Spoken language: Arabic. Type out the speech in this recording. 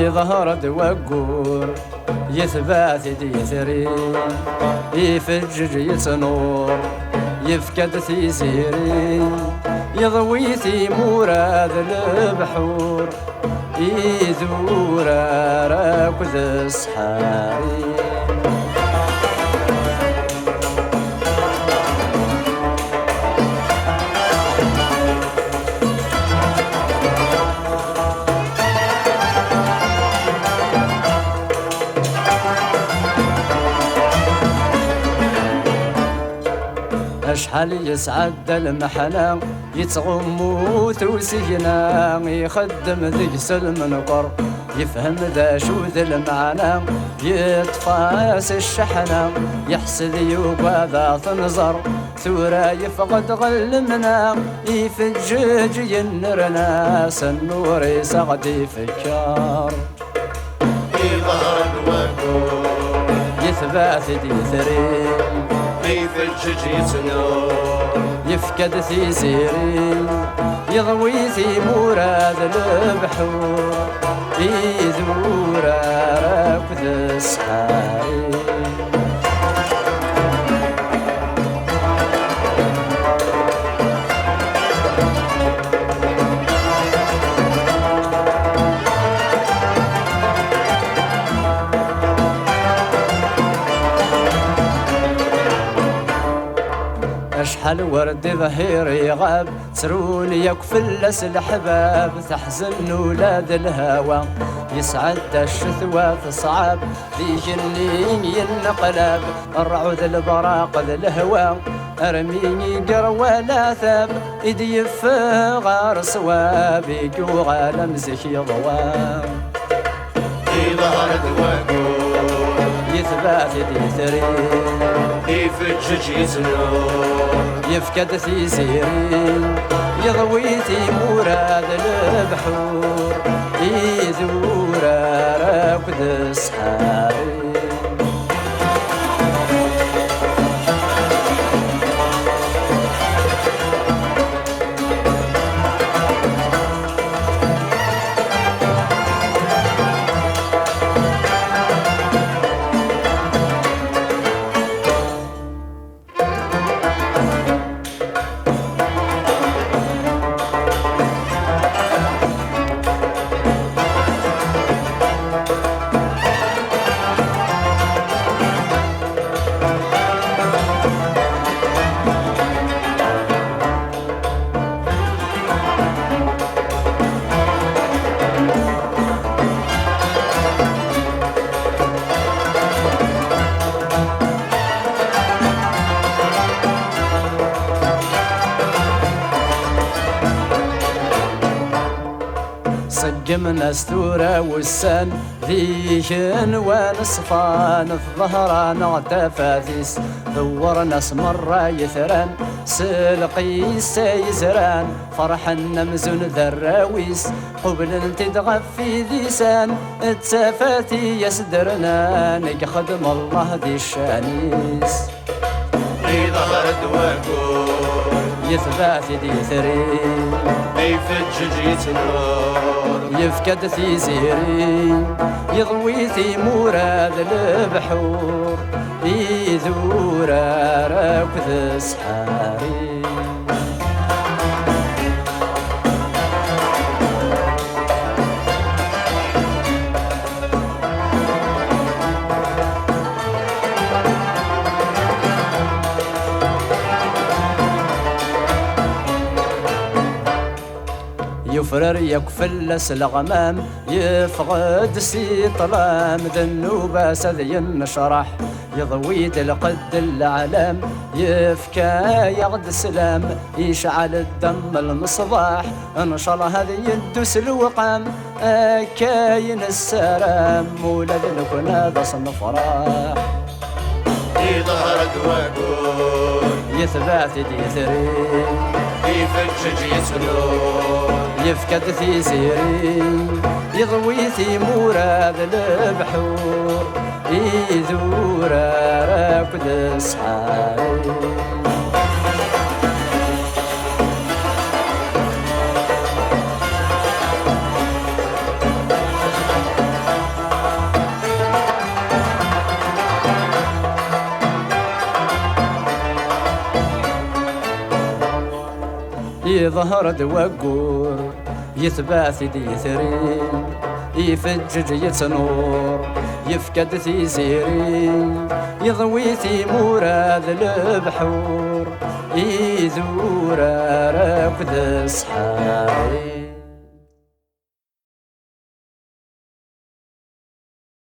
ظهر دوقور يثبات يثري يفجج يتنور يفكد ثيزيري يضوي ثي مراد البحور يذور راكد الصحاري أشحال يسعد المحنة يتغمو توسينا يخدم ذيس المنقر يفهم ذا شو ذا المعنى يتفاس الشحنة يحسد يوقع ذا تنظر ثورة يفقد غلمنا يفجج ينرنا سنور يسقد يفكر يظهر الوقور يثبات ديثري يفجج يتنور يفكد ثي زيري يضوي ثي مراد البحور يذور راكد الصحاري أشحال ورد ظهيري غاب ترون يكفلس الحباب تحزن ولاد الهوى يسعد الشثوى تصعب ذي جنين ينقلب الرعود البراق ذي الهوى أرميني قروى لا ثاب إيدي يفغار صواب يجو غالم زكي ضواب يظهر الوقور يثبات يديثري يفجج يتنور يفكد ثي زيري يضوي ثي مراد البحور يذور راكد الصحاري صقمنا استورة والسن ذيشن ونصفان الظهران اغتفاثيس ثورنا اسمر يثران سلقي سيزران فرحا نمزن ذراويس قبل تدغفي ذيسان التفاتي يسدرنا نخدم الله ذي الشانيس يظهر الوقور يثبات ديثري يفجج يتنور يفكد ثي زيري يضوي ثي مراد البحور يذور راكد الصحاري يفرر يكفلس الغمام يفقد سي طلام ذنوبة سذي النشرح يضويد القد العلام يفكى يغد سلام يشعل الدم المصباح ان شاء الله هذه يدوس الوقام كاين السلام ولد نكون ضصن فرح يظهر الوقور يثبات ديثري يفجج يتنور يفكد ثي زيري يضوي ثي مراد البحور يذور راكد الصحاري يظهر دوقور يثبات يثري يفجج يتنور يفقد ثيزيري يضوي مراد البحور يزور راكد الصحاري